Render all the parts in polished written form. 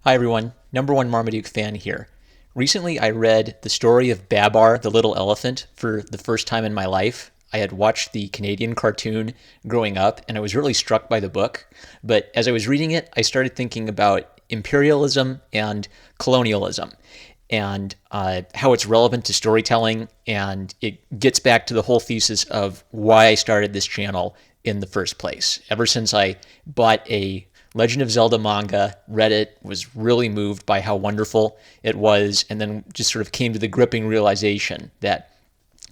Hi everyone, number one Marmaduke fan here. Recently I read the story of Babar the little elephant for the first time in my life. I had watched the Canadian cartoon growing up and I was really struck by the book. But as I was reading it, I started thinking about imperialism and colonialism and how it's relevant to storytelling. And it gets back to the whole thesis of why I started this channel in the first place. Ever since I bought a Legend of Zelda manga, read it, was really moved by how wonderful it was, and then just sort of came to the gripping realization that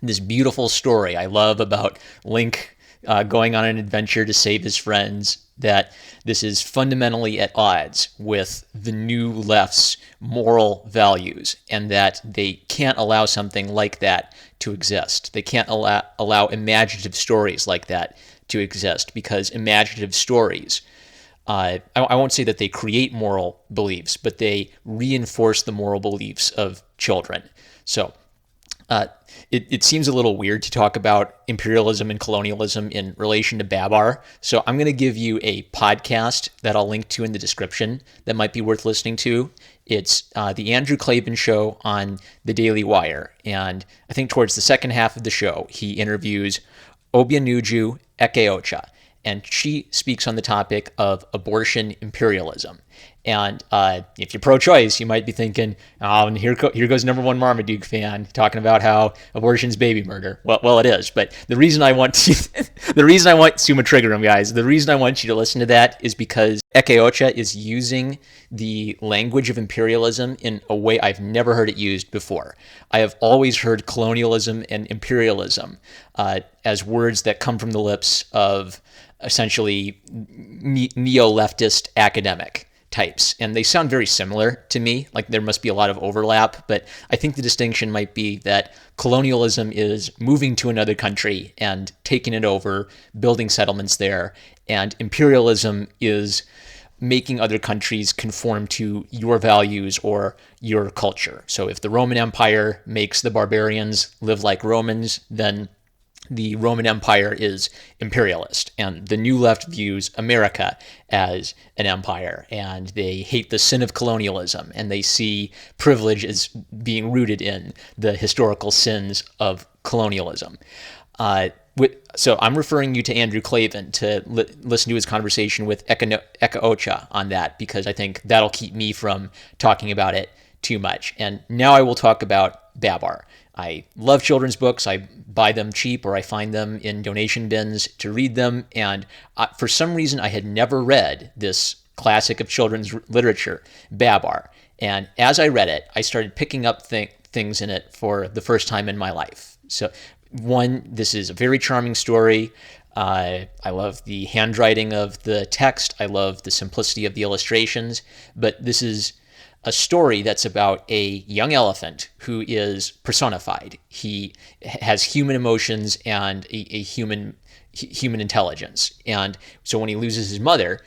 this beautiful story I love about Link going on an adventure to save his friends, that this is fundamentally at odds with the new left's moral values, and that they can't allow something like that to exist. They can't allow imaginative stories like that to exist, because imaginative stories, I won't say that they create moral beliefs, but they reinforce the moral beliefs of children. So uh, it seems a little weird to talk about imperialism and colonialism in relation to Babar. So I'm going to give you a podcast that I'll link to in the description that might be worth listening to. It's the Andrew Klavan Show on the Daily Wire. And I think towards the second half of the show, he interviews Obianuju Ekeocha, and she speaks on the topic of abortion imperialism. And if you're pro-choice, you might be thinking, "Oh, and here goes number one Marmaduke fan talking about how abortion's baby murder." Well, it is. But the reason I want to, the reason I want Suma Triggerum, guys, the reason I want you to listen to that is because Ekeocha is using the language of imperialism in a way I've never heard it used before. I have always heard colonialism and imperialism as words that come from the lips of essentially neo-leftist academic types, and they sound very similar to me. Like there must be a lot of overlap, but I think the distinction might be that colonialism is moving to another country and taking it over, building settlements there, and imperialism is making other countries conform to your values or your culture. So if the Roman Empire makes the barbarians live like Romans, then the Roman Empire is imperialist, and the New Left views America as an empire, and they hate the sin of colonialism, and they see privilege as being rooted in the historical sins of colonialism. So I'm referring you to Andrew Klavan to listen to his conversation with Eka Ocha on that, because I think that'll keep me from talking about it too much. And now I will talk about Babar. I love children's books. I buy them cheap, or I find them in donation bins to read them. And for some reason, I had never read this classic of children's literature, Babar. And as I read it, I started picking up things in it for the first time in my life. So one, this is a very charming story. I love the handwriting of the text. I love the simplicity of the illustrations. But this is a story that's about a young elephant who is personified. He has human emotions and a human intelligence. And so when he loses his mother,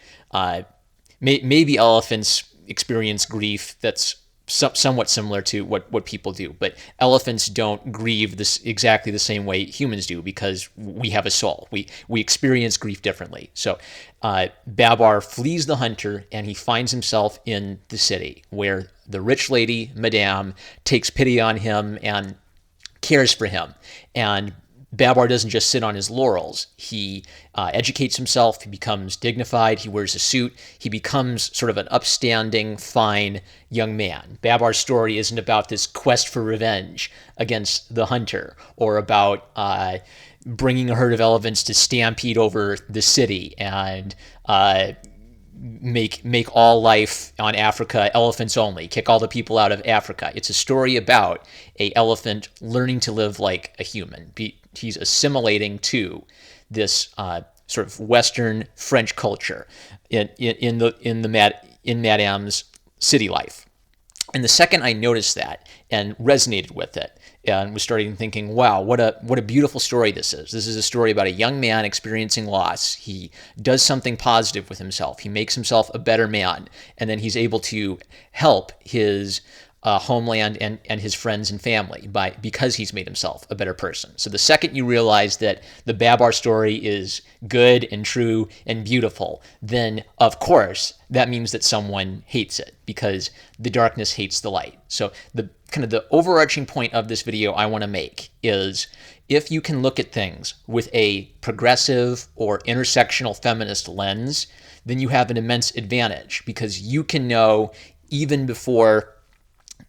maybe elephants experience grief that's somewhat similar to what people do, but elephants don't grieve this exactly the same way humans do, because we have a soul. We experience grief differently. So Babar flees the hunter, and he finds himself in the city, where the rich lady, Madame, takes pity on him and cares for him. And Babar doesn't just sit on his laurels. He educates himself. He becomes dignified. He wears a suit. He becomes sort of an upstanding, fine young man. Babar's story isn't about this quest for revenge against the hunter, or about bringing a herd of elephants to stampede over the city and make all life on Africa elephants only, kick all the people out of Africa. It's a story about a elephant learning to live like a human. He's assimilating to this sort of Western French culture in Madame's city life. And the second I noticed that and resonated with it, and was starting thinking, wow, what a beautiful story this is. This is a story about a young man experiencing loss. He does something positive with himself. He makes himself a better man, and then he's able to help his homeland and his friends and family because he's made himself a better person. So the second you realize that the Babar story is good and true and beautiful, then of course that means that someone hates it, because the darkness hates the light. So the kind of the overarching point of this video I want to make is, if you can look at things with a progressive or intersectional feminist lens, then you have an immense advantage, because you can know, even before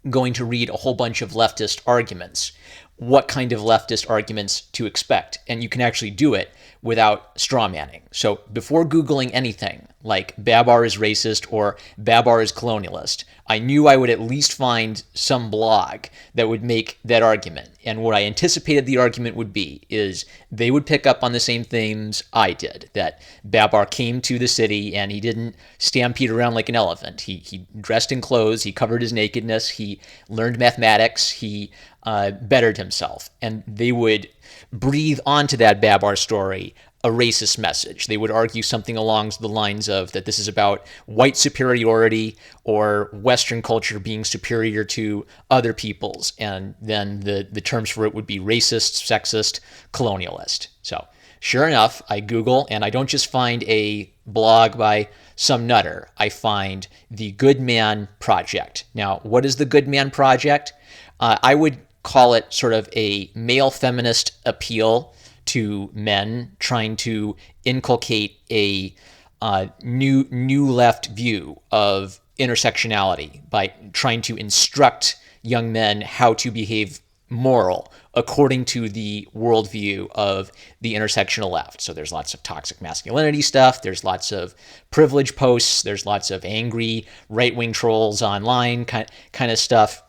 going to read a whole bunch of leftist arguments, what kind of leftist arguments to expect. And you can actually do it without straw manning. So before Googling anything like Babar is racist or Babar is colonialist, I knew I would at least find some blog that would make that argument. And what I anticipated the argument would be is they would pick up on the same themes I did, that Babar came to the city and he didn't stampede around like an elephant. He dressed in clothes, he covered his nakedness, he learned mathematics, he bettered himself. And they would breathe onto that Babar story a racist message. They would argue something along the lines of that this is about white superiority or Western culture being superior to other peoples. And then the terms for it would be racist, sexist, colonialist. So sure enough, I Google, and I don't just find a blog by some nutter. I find the Good Man Project. Now, what is the Good Man Project? I would call it sort of a male feminist appeal to men, trying to inculcate a new left view of intersectionality by trying to instruct young men how to behave moral according to the worldview of the intersectional left. So there's lots of toxic masculinity stuff, there's lots of privilege posts, there's lots of angry right-wing trolls online kind of stuff.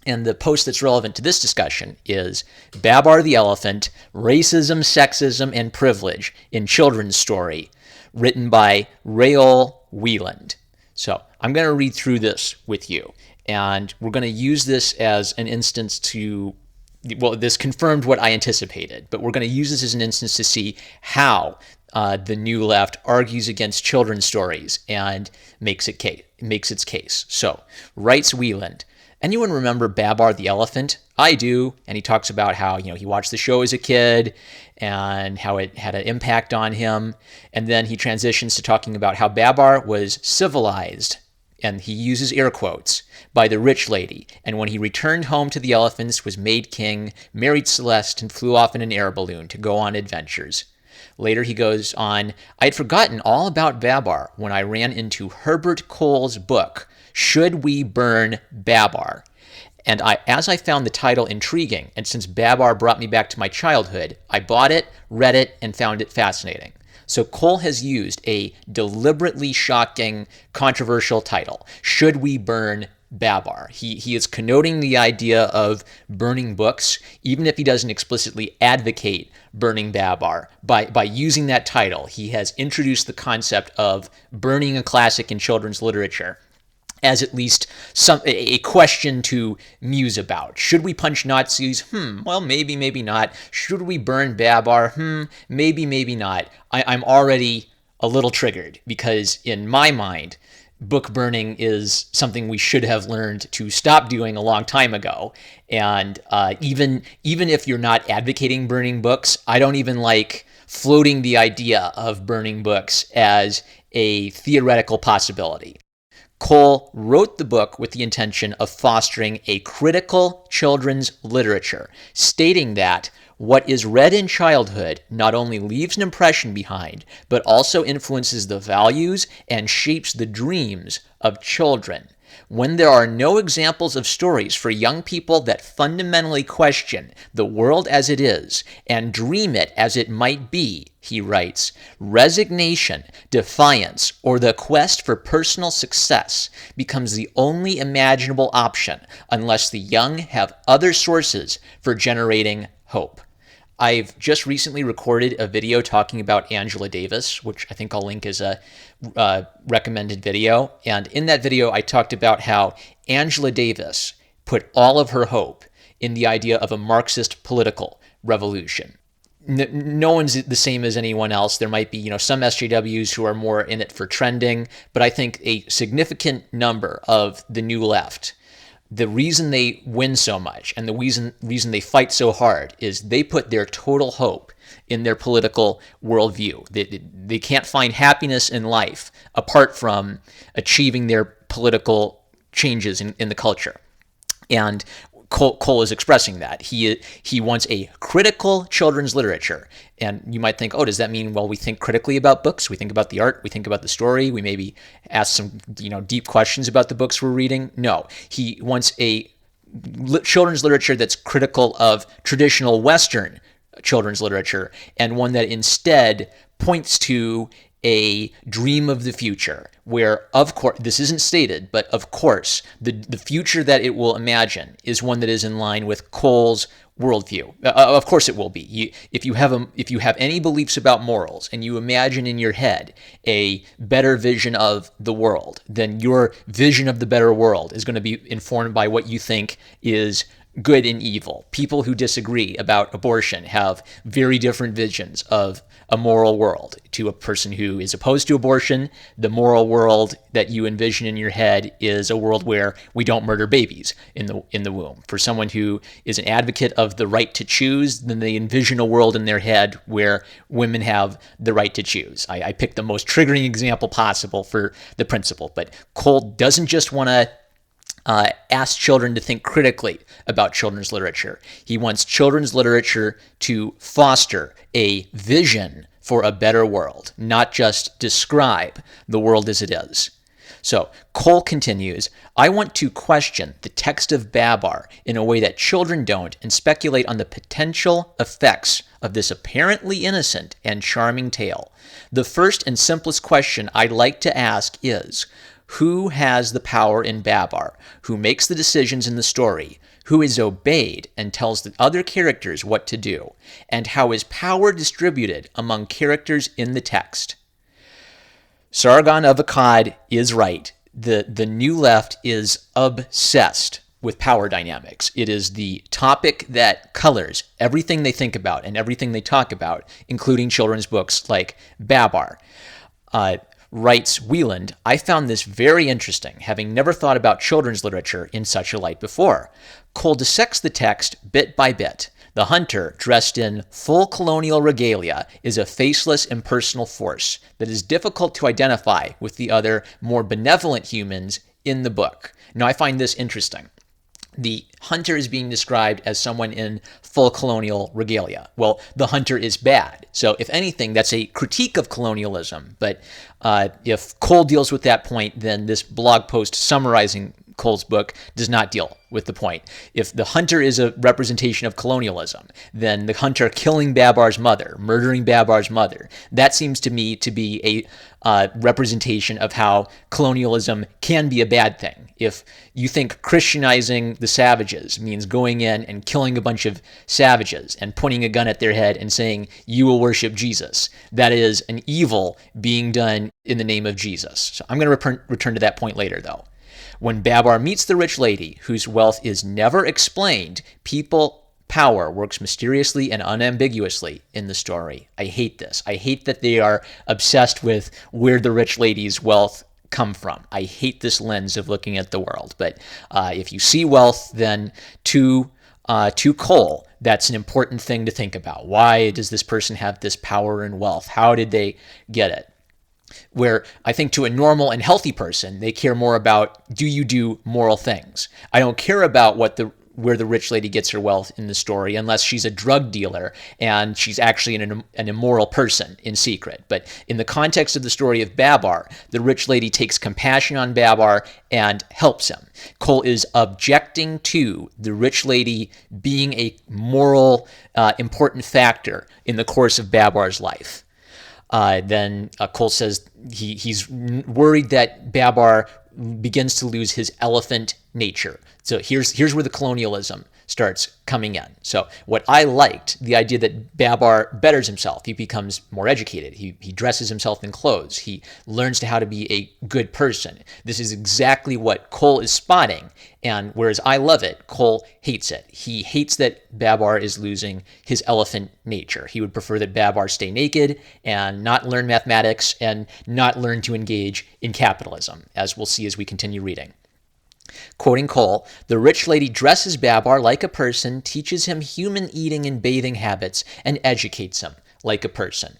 And the post that's relevant to this discussion is Babar the Elephant, Racism, Sexism, and Privilege in Children's Story, written by Raoul Wieland. So I'm going to read through this with you, and we're going to use this as an instance to, well, this confirmed what I anticipated, but we're going to use this as an instance to see how the New Left argues against children's stories and makes its case. So, writes Wieland, anyone remember Babar the Elephant? I do. And he talks about how, he watched the show as a kid and how it had an impact on him. And then he transitions to talking about how Babar was civilized, and he uses air quotes, by the rich lady. And when he returned home to the elephants, was made king, married Celeste, and flew off in an air balloon to go on adventures. Later he goes on, I had forgotten all about Babar when I ran into Herbert Cole's book, Should We Burn Babar? And as I found the title intriguing, and since Babar brought me back to my childhood, I bought it, read it, and found it fascinating. So Cole has used a deliberately shocking, controversial title, Should We Burn Babar? He is connoting the idea of burning books, even if he doesn't explicitly advocate burning Babar. By using that title, he has introduced the concept of burning a classic in children's literature as at least a question to muse about. Should we punch Nazis? Well, maybe, maybe not. Should we burn Babar? Maybe, maybe not. I'm already a little triggered, because in my mind, book burning is something we should have learned to stop doing a long time ago. And even if you're not advocating burning books, I don't even like floating the idea of burning books as a theoretical possibility. Cole wrote the book with the intention of fostering a critical children's literature, stating that what is read in childhood not only leaves an impression behind, but also influences the values and shapes the dreams of children. When there are no examples of stories for young people that fundamentally question the world as it is and dream it as it might be, he writes, resignation, defiance, or the quest for personal success becomes the only imaginable option unless the young have other sources for generating hope. I've just recently recorded a video talking about Angela Davis, which I think I'll link as a recommended video. And in that video, I talked about how Angela Davis put all of her hope in the idea of a Marxist political revolution. No one's the same as anyone else. There might be, some SJWs who are more in it for trending, but I think a significant number of the New Left the reason they win so much and the reason they fight so hard is they put their total hope in their political worldview. They can't find happiness in life apart from achieving their political changes in the culture. And Cole is expressing that. He wants a critical children's literature. And you might think, oh, does that mean, well, we think critically about books? We think about the art, we think about the story, we maybe ask some deep questions about the books we're reading? No, he wants a children's literature that's critical of traditional Western children's literature, and one that instead points to a dream of the future where, of course, this isn't stated, but of course, the future that it will imagine is one that is in line with Cole's worldview. Of course it will be. If you have any beliefs about morals and you imagine in your head a better vision of the world, then your vision of the better world is going to be informed by what you think is good and evil. People who disagree about abortion have very different visions of a moral world. To a person who is opposed to abortion, the moral world that you envision in your head is a world where we don't murder babies in the womb. For someone who is an advocate of the right to choose, then they envision a world in their head where women have the right to choose. I picked the most triggering example possible for the principle, but Cole doesn't just want to ask children to think critically about children's literature. He wants children's literature to foster a vision for a better world, not just describe the world as it is. So Cole continues, I want to question the text of Babar in a way that children don't and speculate on the potential effects of this apparently innocent and charming tale. The first and simplest question I'd like to ask is, who has the power in Babar? Who makes the decisions in the story? Who is obeyed and tells the other characters what to do? And how is power distributed among characters in the text? Sargon of Akkad is right. The New Left is obsessed with power dynamics. It is the topic that colors everything they think about and everything they talk about, including children's books like Babar. Writes Wieland, I found this very interesting, having never thought about children's literature in such a light before. Cole dissects the text bit by bit. The hunter, dressed in full colonial regalia, is a faceless, impersonal force that is difficult to identify with the other, more benevolent humans in the book. Now, I find this interesting. The hunter is being described as someone in full colonial regalia. Well, the hunter is bad. So if anything, that's a critique of colonialism. But if Cole deals with that point, then this blog post summarizing Cole's book does not deal with the point. If the hunter is a representation of colonialism, then the hunter killing Babar's mother, murdering Babar's mother, that seems to me to be a representation of how colonialism can be a bad thing. If you think Christianizing the savages means going in and killing a bunch of savages and pointing a gun at their head and saying, you will worship Jesus, that is an evil being done in the name of Jesus. So I'm going to return to that point later, though. When Babar meets the rich lady, whose wealth is never explained, power works mysteriously and unambiguously in the story. I hate this. I hate that they are obsessed with where the rich lady's wealth come from. I hate this lens of looking at the world. But if you see wealth, then to Cole, that's an important thing to think about. Why does this person have this power and wealth? How did they get it? Where I think to a normal and healthy person, they care more about, do you do moral things? I don't care about where the rich lady gets her wealth in the story, unless she's a drug dealer and she's actually an immoral person in secret. But in the context of the story of Babar, the rich lady takes compassion on Babar and helps him. Cole is objecting to the rich lady being a moral, important factor in the course of Babar's life. Then Cole says he's worried that Babar begins to lose his elephant nature. So here's where the colonialism starts coming in. So what I liked, the idea that Babar betters himself. He becomes more educated. He dresses himself in clothes. He learns how to be a good person. This is exactly what Cole is spotting. And whereas I love it, Cole hates it. He hates that Babar is losing his elephant nature. He would prefer that Babar stay naked and not learn mathematics and not learn to engage in capitalism, as we'll see as we continue reading. Quoting Cole, the rich lady dresses Babar like a person, teaches him human eating and bathing habits, and educates him like a person.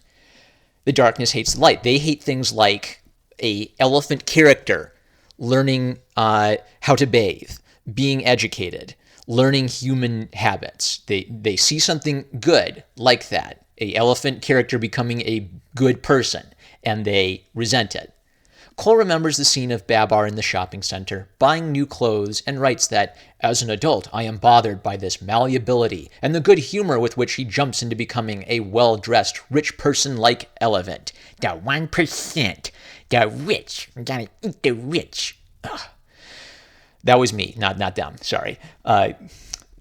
The darkness hates the light. They hate things like a elephant character learning how to bathe, being educated, learning human habits. They see something good like that, a elephant character becoming a good person, and they resent it. Cole remembers the scene of Babar in the shopping center, buying new clothes, and writes that, as an adult, I am bothered by this malleability and the good humor with which he jumps into becoming a well-dressed, rich person like elephant. The 1%. The rich. We gotta eat the rich. Ugh. That was me, not them, sorry.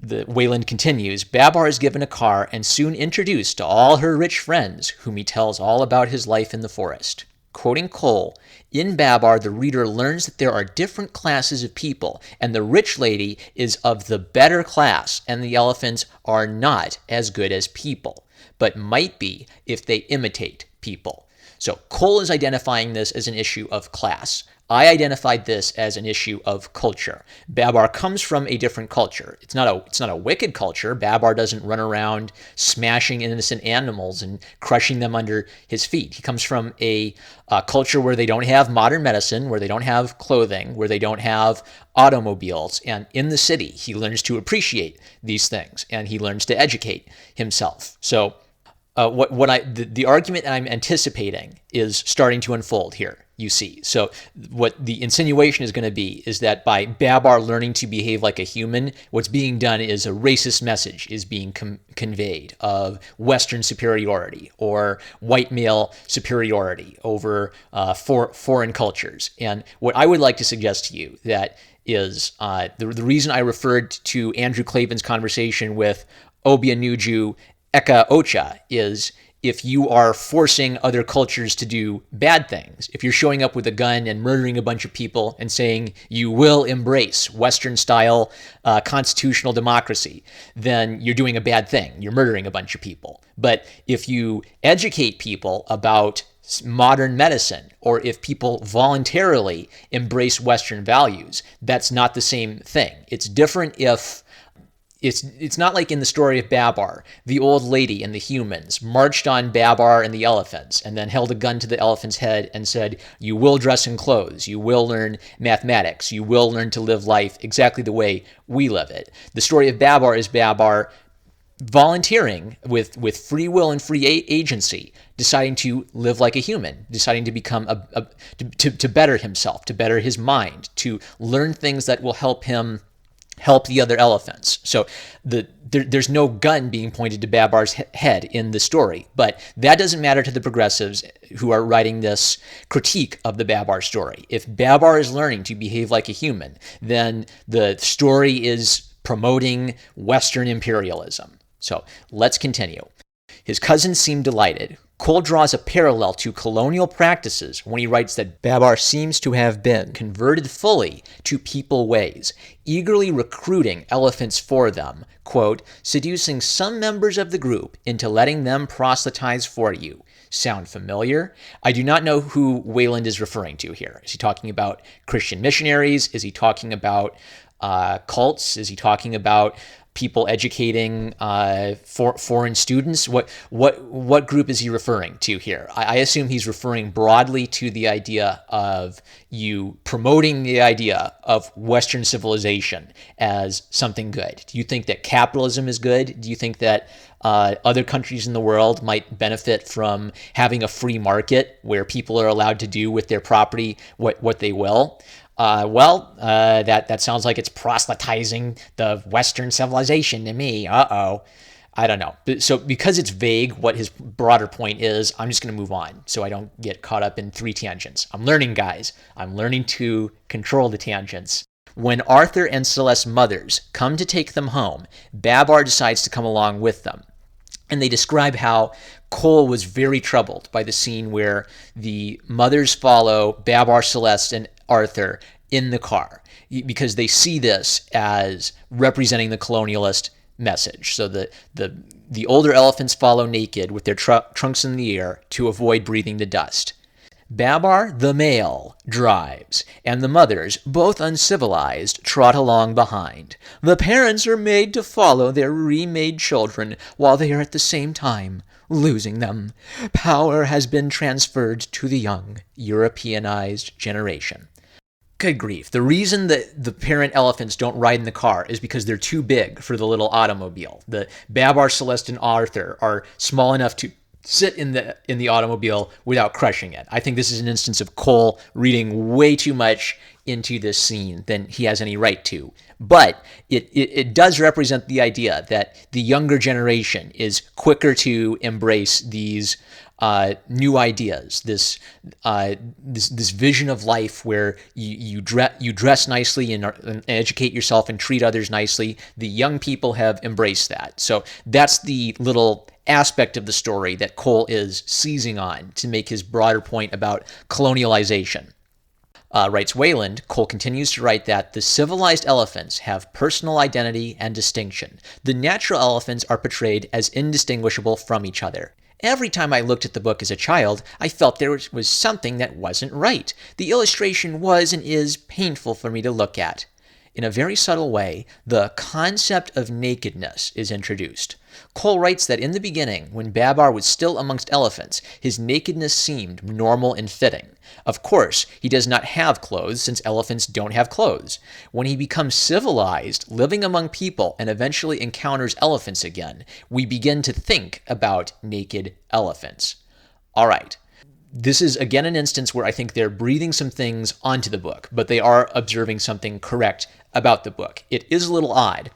Wayland continues, Babar is given a car and soon introduced to all her rich friends, whom he tells all about his life in the forest. Quoting Cole, in Babar, the reader learns that there are different classes of people, and the rich lady is of the better class, and the elephants are not as good as people, but might be if they imitate people. So Cole is identifying this as an issue of class. I identified this as an issue of culture. Babar comes from a different culture. It's not a wicked culture. Babar doesn't run around smashing innocent animals and crushing them under his feet. He comes from a culture where they don't have modern medicine, where they don't have clothing, where they don't have automobiles. And in the city, he learns to appreciate these things, and he learns to educate himself. So the argument I'm anticipating is starting to unfold here, you see. So what the insinuation is going to be is that by Babar learning to behave like a human, what's being done is a racist message is being conveyed of Western superiority or white male superiority over foreign cultures. And what I would like to suggest to you that is the reason I referred to Andrew Klavan's conversation with Obianuju Eka Ocha is if you are forcing other cultures to do bad things, if you're showing up with a gun and murdering a bunch of people and saying you will embrace Western-style constitutional democracy, then you're doing a bad thing. You're murdering a bunch of people. But if you educate people about modern medicine, or if people voluntarily embrace Western values, that's not the same thing. It's different if It's not like in the story of Babar, the old lady and the humans marched on Babar and the elephants and then held a gun to the elephant's head and said, you will dress in clothes, you will learn mathematics, you will learn to live life exactly the way we live it. The story of Babar is Babar volunteering with free will and free agency, deciding to live like a human, deciding to become to better himself, to better his mind, to learn things that will help him help the other elephants. So there's no gun being pointed to Babar's head in the story, but that doesn't matter to the progressives who are writing this critique of the Babar story. If Babar is learning to behave like a human, then the story is promoting Western imperialism. So let's continue. His cousins seem delighted. Cole draws a parallel to colonial practices when he writes that Babar seems to have been converted fully to people ways, eagerly recruiting elephants for them, quote, seducing some members of the group into letting them proselytize for you. Sound familiar? I do not know who Wayland is referring to here. Is he talking about Christian missionaries? Is he talking about cults? Is he talking about people educating foreign students? What group is he referring to here? I assume he's referring broadly to the idea of you promoting the idea of Western civilization as something good. Do you think that capitalism is good? Do you think that other countries in the world might benefit from having a free market where people are allowed to do with their property what they will? That sounds like it's proselytizing the Western civilization to me. I don't know. So because it's vague what his broader point is, I'm just going to move on so I don't get caught up in 3 tangents. I'm learning, guys. I'm learning to control the tangents. When Arthur and Celeste's mothers come to take them home, Babar decides to come along with them. And they describe how Cole was very troubled by the scene where the mothers follow Babar, Celeste, and Arthur in the car because they see this as representing the colonialist message. So the older elephants follow naked with their trunks in the air to avoid breathing the dust. Babar, the male, drives, and the mothers, both uncivilized, trot along behind. The parents are made to follow their remade children while they are at the same time losing them. Power has been transferred to the young, Europeanized generation. Good grief. The reason that the parent elephants don't ride in the car is because they're too big for the little automobile. The Babar, Celeste, and Arthur are small enough to sit in the automobile without crushing it. I think this is an instance of Cole reading way too much into this scene than he has any right to. But it does represent the idea that the younger generation is quicker to embrace these new ideas, this vision of life where you dress nicely and educate yourself and treat others nicely. The young people have embraced that. So that's the little aspect of the story that Cole is seizing on to make his broader point about colonialization. Writes Wayland, Cole continues to write that the civilized elephants have personal identity and distinction. The natural elephants are portrayed as indistinguishable from each other. Every time I looked at the book as a child, I felt there was something that wasn't right. The illustration was and is painful for me to look at. In a very subtle way, the concept of nakedness is introduced. Cole writes that in the beginning, when Babar was still amongst elephants, his nakedness seemed normal and fitting. Of course, he does not have clothes since elephants don't have clothes. When he becomes civilized, living among people, and eventually encounters elephants again, we begin to think about naked elephants. All right. This is, again, an instance where I think they're breathing some things onto the book, but they are observing something correct about the book. It is a little odd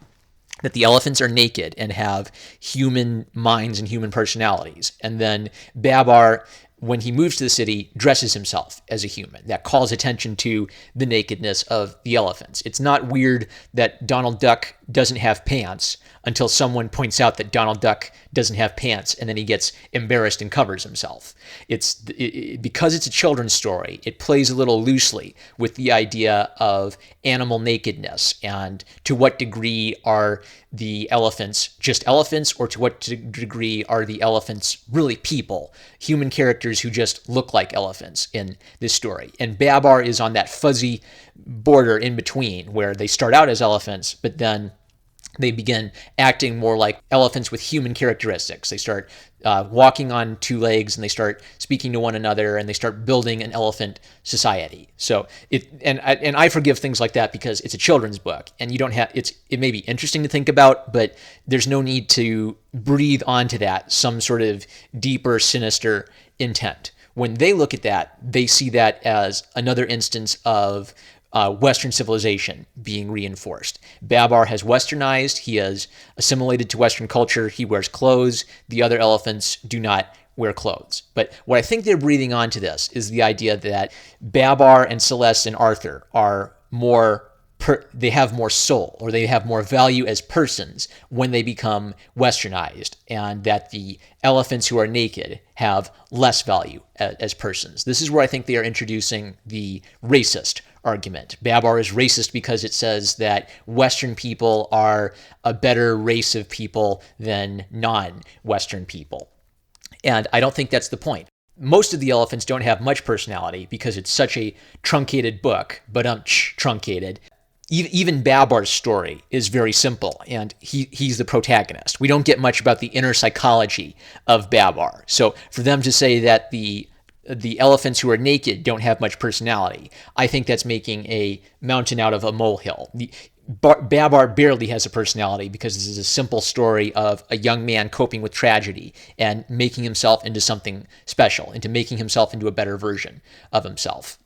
that the elephants are naked and have human minds and human personalities. And then Babar, when he moves to the city, dresses himself as a human. That calls attention to the nakedness of the elephants. It's not weird that Donald Duck doesn't have pants until someone points out that Donald Duck doesn't have pants, and then he gets embarrassed and covers himself. Because it's a children's story, it plays a little loosely with the idea of animal nakedness and to what degree are the elephants just elephants, or to what degree are the elephants really people, human characters who just look like elephants in this story. And Babar is on that fuzzy border in between where they start out as elephants, but then they begin acting more like elephants with human characteristics. They start walking on two legs, and they start speaking to one another, and they start building an elephant society. So I forgive things like that because it's a children's book, and you don't have it may be interesting to think about, but there's no need to breathe onto that some sort of deeper, sinister intent. When they look at that, they see that as another instance of Western civilization being reinforced. Babar has westernized. He has assimilated to Western culture. He wears clothes. The other elephants do not wear clothes. But what I think they're breathing onto this is the idea that Babar and Celeste and Arthur are they have more soul, or they have more value as persons when they become westernized, and that the elephants who are naked have less value as persons. This is where I think they are introducing the racist argument. Babar is racist because it says that Western people are a better race of people than non-Western people. And I don't think that's the point. Most of the elephants don't have much personality because it's such a truncated book, but truncated. Even Babar's story is very simple, and he's the protagonist. We don't get much about the inner psychology of Babar. So for them to say that the elephants who are naked don't have much personality, I think that's making a mountain out of a molehill. Babar barely has a personality because this is a simple story of a young man coping with tragedy and making himself into something special, into making himself into a better version of himself.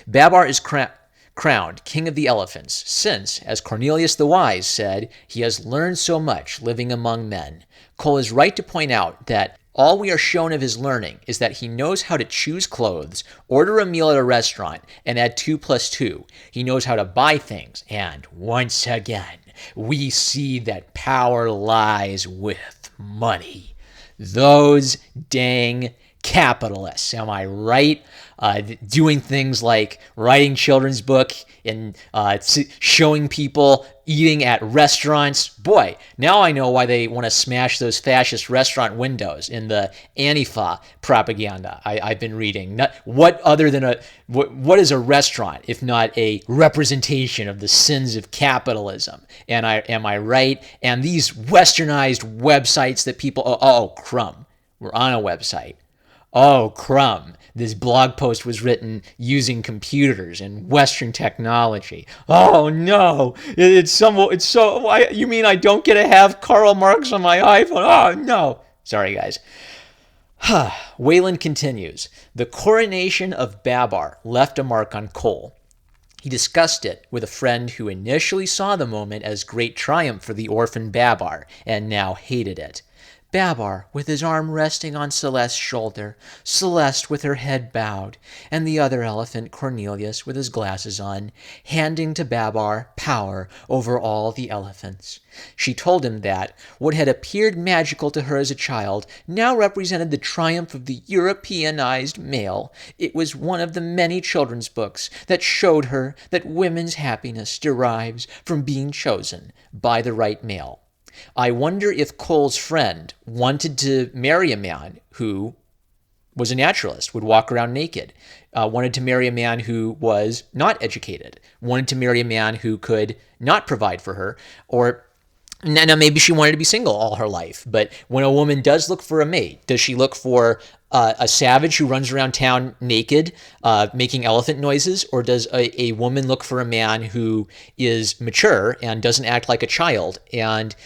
Babar is crowned king of the elephants, since, as Cornelius the Wise said, he has learned so much living among men. Cole is right to point out that all we are shown of his learning is that he knows how to choose clothes, order a meal at a restaurant, and add 2 + 2. He knows how to buy things, and once again, we see that power lies with money. Those dang capitalists. Am I right? Doing things like writing children's book and showing people eating at restaurants. Boy, now I know why they want to smash those fascist restaurant windows in the Antifa propaganda I've been reading. What other than what is a restaurant if not a representation of the sins of capitalism? And am I right? And these westernized websites that people, crumb, we're on a website. Oh, crumb. This blog post was written using computers and Western technology. Oh no, you mean I don't get to have Karl Marx on my iPhone? Oh no. Sorry, guys. Wayland continues. The coronation of Babar left a mark on Cole. He discussed it with a friend who initially saw the moment as great triumph for the orphan Babar and now hated it. Babar with his arm resting on Celeste's shoulder, Celeste with her head bowed, and the other elephant, Cornelius, with his glasses on, handing to Babar power over all the elephants. She told him that what had appeared magical to her as a child now represented the triumph of the Europeanized male. It was one of the many children's books that showed her that women's happiness derives from being chosen by the right male. I wonder if Cole's friend wanted to marry a man who was a naturalist, would walk around naked, wanted to marry a man who was not educated, wanted to marry a man who could not provide for her, or now maybe she wanted to be single all her life. But when a woman does look for a mate, does she look for a savage who runs around town naked, making elephant noises, or does a woman look for a man who is mature and doesn't act like a child and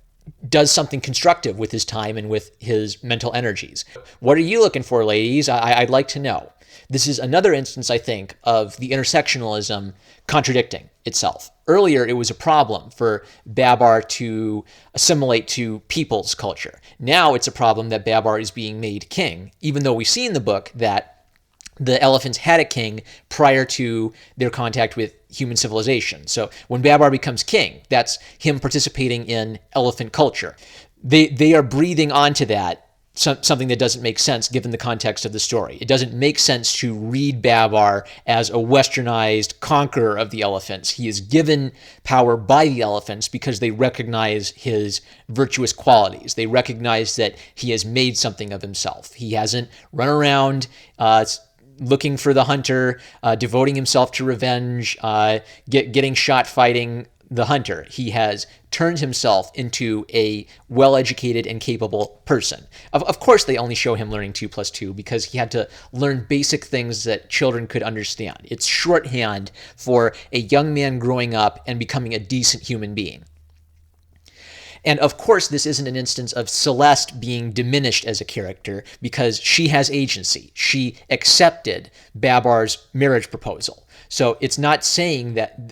does something constructive with his time and with his mental energies? What are you looking for, ladies? I'd like to know. This is another instance, I think, of the intersectionalism contradicting itself. Earlier, it was a problem for Babar to assimilate to people's culture. Now it's a problem that Babar is being made king, even though we see in the book that the elephants had a king prior to their contact with human civilization. So when Babar becomes king, that's him participating in elephant culture. They are breathing onto that, something that doesn't make sense given the context of the story. It doesn't make sense to read Babar as a westernized conqueror of the elephants. He is given power by the elephants because they recognize his virtuous qualities. They recognize that he has made something of himself. He hasn't run around looking for the hunter, devoting himself to revenge, getting shot fighting the hunter. He has turned himself into a well-educated and capable person. Of course, they only show him learning 2 plus 2 because he had to learn basic things that children could understand. It's shorthand for a young man growing up and becoming a decent human being. And of course, this isn't an instance of Celeste being diminished as a character because she has agency. She accepted Babar's marriage proposal. So it's not saying that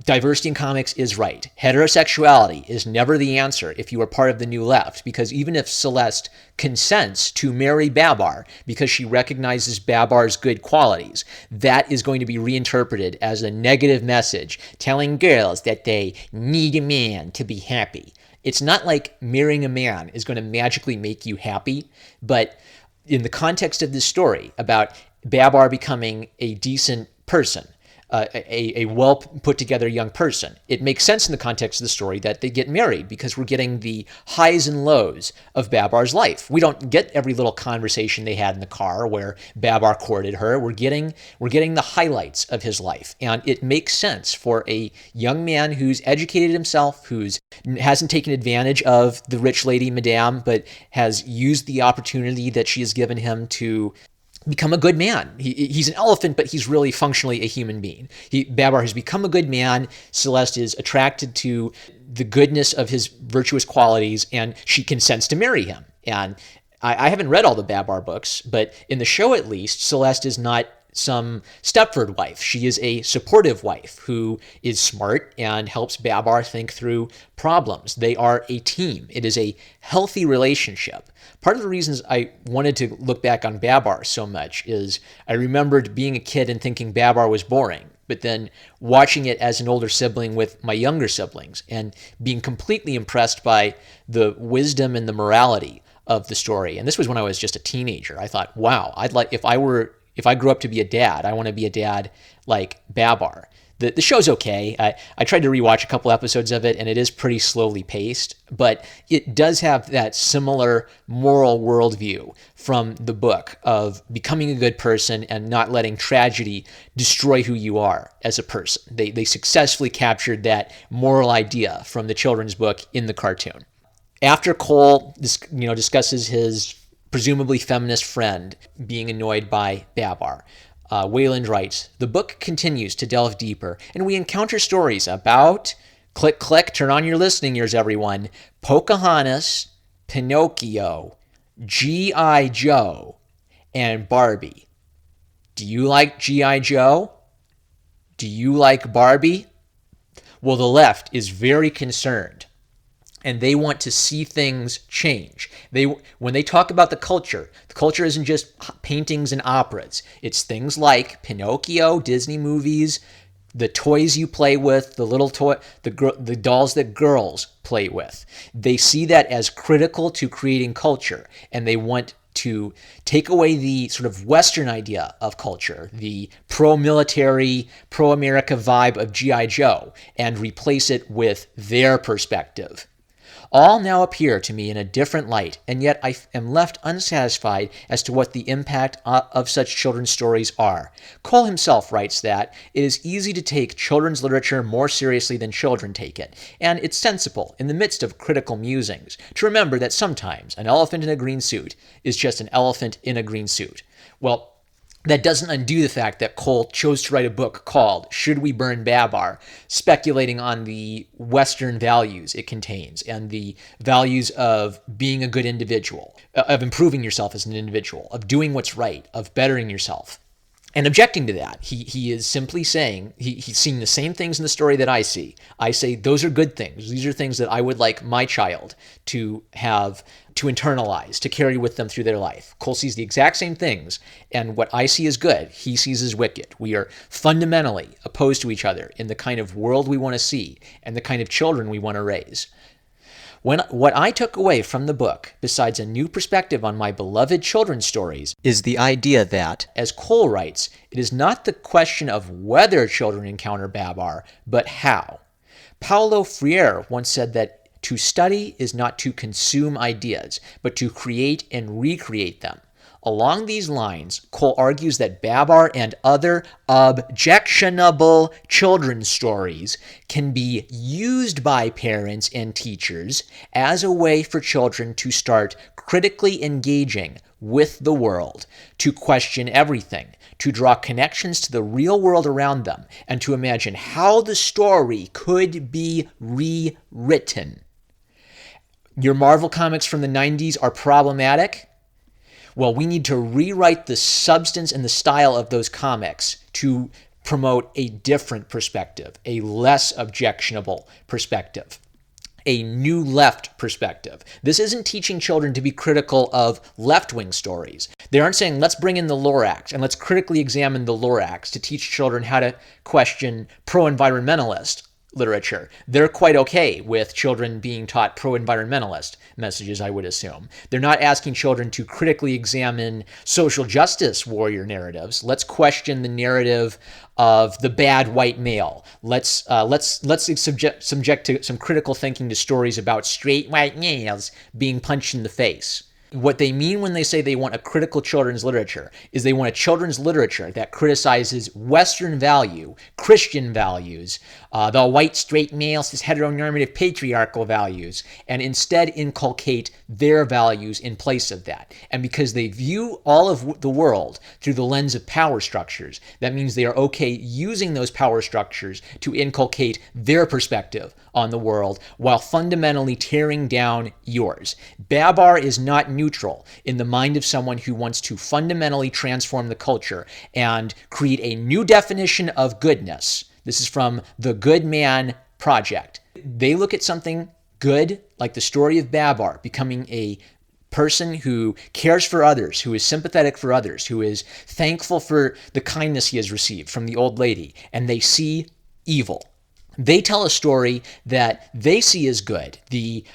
diversity in comics is right. Heterosexuality is never the answer if you are part of the New Left, because even if Celeste consents to marry Babar because she recognizes Babar's good qualities, that is going to be reinterpreted as a negative message telling girls that they need a man to be happy. It's not like marrying a man is going to magically make you happy, but in the context of this story about Babar becoming a decent person, a well put together young person, it makes sense in the context of the story that they get married because we're getting the highs and lows of Babar's life. We don't get every little conversation they had in the car where Babar courted her. We're getting the highlights of his life, and it makes sense for a young man who's educated himself, who's hasn't taken advantage of the rich lady Madame, but has used the opportunity that she has given him to become a good man. He's an elephant, but he's really functionally a human being. Babar has become a good man. Celeste is attracted to the goodness of his virtuous qualities, and she consents to marry him. And I haven't read all the Babar books, but in the show at least, Celeste is not some Stepford wife. She is a supportive wife who is smart and helps Babar think through problems. They are a team. It is a healthy relationship. Part of the reasons I wanted to look back on Babar so much is I remembered being a kid and thinking Babar was boring, but then watching it as an older sibling with my younger siblings and being completely impressed by the wisdom and the morality of the story. And this was when I was just a teenager. I thought, wow, if I grew up to be a dad, I want to be a dad like Babar. The show's okay. I tried to rewatch a couple episodes of it, and it is pretty slowly paced, but it does have that similar moral worldview from the book of becoming a good person and not letting tragedy destroy who you are as a person. They successfully captured that moral idea from the children's book in the cartoon. After Cole discusses his presumably feminist friend being annoyed by Babar, Wayland writes, the book continues to delve deeper, and we encounter stories about, click, click, turn on your listening ears, everyone, Pocahontas, Pinocchio, G.I. Joe, and Barbie. Do you like G.I. Joe? Do you like Barbie? Well, the left is very concerned, and they want to see things change. When they talk about the culture isn't just paintings and operas. It's things like Pinocchio, Disney movies, the toys you play with, the dolls that girls play with. They see that as critical to creating culture, and they want to take away the sort of Western idea of culture, the pro-military, pro-America vibe of G.I. Joe, and replace it with their perspective. All now appear to me in a different light, and yet I am left unsatisfied as to what the impact of such children's stories are. Cole himself writes that it is easy to take children's literature more seriously than children take it, and it's sensible, in the midst of critical musings, to remember that sometimes an elephant in a green suit is just an elephant in a green suit. Well, that doesn't undo the fact that Cole chose to write a book called Should We Burn Babar, speculating on the Western values it contains and the values of being a good individual, of improving yourself as an individual, of doing what's right, of bettering yourself. And objecting to that, he is simply saying, he's seeing the same things in the story that I see. I say, those are good things. These are things that I would like my child to have, to internalize, to carry with them through their life. Cole sees the exact same things, and what I see as good, he sees as wicked. We are fundamentally opposed to each other in the kind of world we want to see and the kind of children we want to raise. What I took away from the book, besides a new perspective on my beloved children's stories, is the idea that, as Cole writes, it is not the question of whether children encounter Babar, but how. Paulo Freire once said that to study is not to consume ideas, but to create and recreate them. Along these lines, Cole argues that Babar and other objectionable children's stories can be used by parents and teachers as a way for children to start critically engaging with the world, to question everything, to draw connections to the real world around them, and to imagine how the story could be rewritten. Your Marvel comics from the 90s are problematic? Well, we need to rewrite the substance and the style of those comics to promote a different perspective, a less objectionable perspective, a new left perspective. This isn't teaching children to be critical of left-wing stories. They aren't saying, let's bring in the Lorax and let's critically examine the Lorax to teach children how to question pro-environmentalist literature. They're quite okay with children being taught pro-environmentalist messages, I would assume. They're not asking children to critically examine social justice warrior narratives. Let's question the narrative of the bad white male. Let's subject to some critical thinking to stories about straight white males being punched in the face. What they mean when they say they want a critical children's literature is they want a children's literature that criticizes Western value, Christian values, the white, straight, male, cis, heteronormative, patriarchal values, and instead inculcate their values in place of that. And because they view all of the world through the lens of power structures, that means they are okay using those power structures to inculcate their perspective on the world while fundamentally tearing down yours. Babar is not neutral in the mind of someone who wants to fundamentally transform the culture and create a new definition of goodness. This is from the Good Man Project. They look at something good, like the story of Babar, becoming a person who cares for others, who is sympathetic for others, who is thankful for the kindness he has received from the old lady, and they see evil. They tell a story that they see as good, the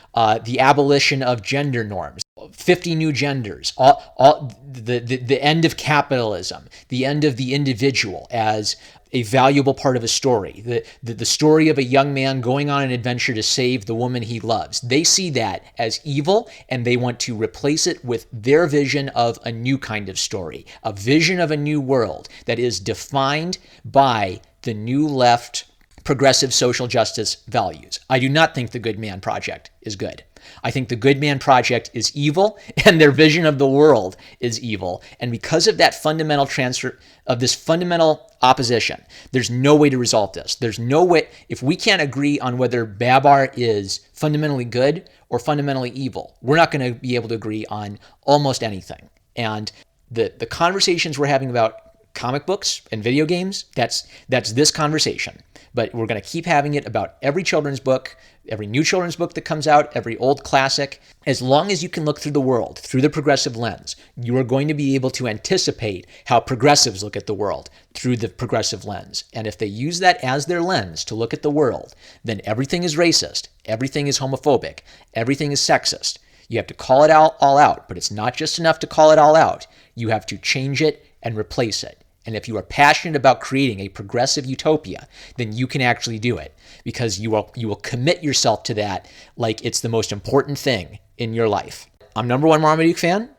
abolition of gender norms. 50 new genders, all the end of capitalism, the end of the individual as a valuable part of a story, the story of a young man going on an adventure to save the woman he loves. They see that as evil, and they want to replace it with their vision of a new kind of story, a vision of a new world that is defined by the new left progressive social justice values. I do not think the Good Man Project is good. I think the Good Man Project is evil, and their vision of the world is evil. And because of that fundamental transfer, of this fundamental opposition, there's no way to resolve this. There's no way, if we can't agree on whether Babar is fundamentally good or fundamentally evil, we're not going to be able to agree on almost anything. And the conversations we're having about comic books and video games, that's this conversation. But we're going to keep having it about every children's book, every new children's book that comes out, every old classic. As long as you can look through the world through the progressive lens, you are going to be able to anticipate how progressives look at the world through the progressive lens. And if they use that as their lens to look at the world, then everything is racist, everything is homophobic, everything is sexist. You have to call it all out, but it's not just enough to call it all out. You have to change it and replace it. And if you are passionate about creating a progressive utopia, then you can actually do it, because you will commit yourself to that like it's the most important thing in your life. I'm #1 Marmaduke fan.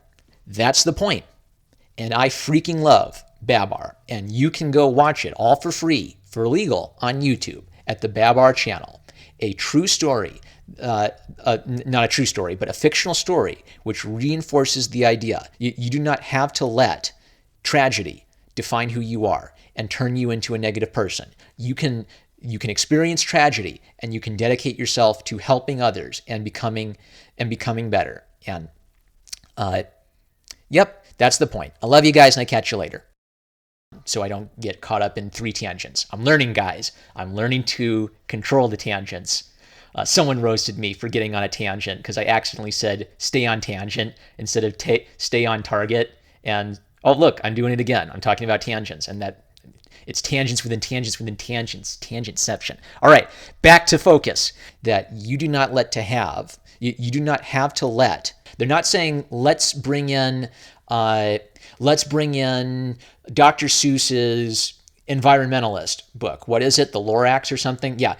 That's the point. And I freaking love Babar. And you can go watch it all for free, for legal, on YouTube at the Babar channel. A true story, not a true story, but a fictional story, which reinforces the idea. You do not have to let tragedy define who you are and turn you into a negative person. You can experience tragedy, and you can dedicate yourself to helping others and becoming better. And yep, that's the point. I love you guys, and I catch you later. So I don't get caught up in 3 tangents. I'm learning, guys. I'm learning to control the tangents. Someone roasted me for getting on a tangent because I accidentally said stay on tangent instead of stay on target. And oh, look, I'm doing it again. I'm talking about tangents, and that it's tangents within tangents within tangents, tangentception. All right, back to focus. That you do not let to have. You do not have to let. They're not saying let's bring in Dr. Seuss's environmentalist book. What is it? The Lorax or something? Yeah,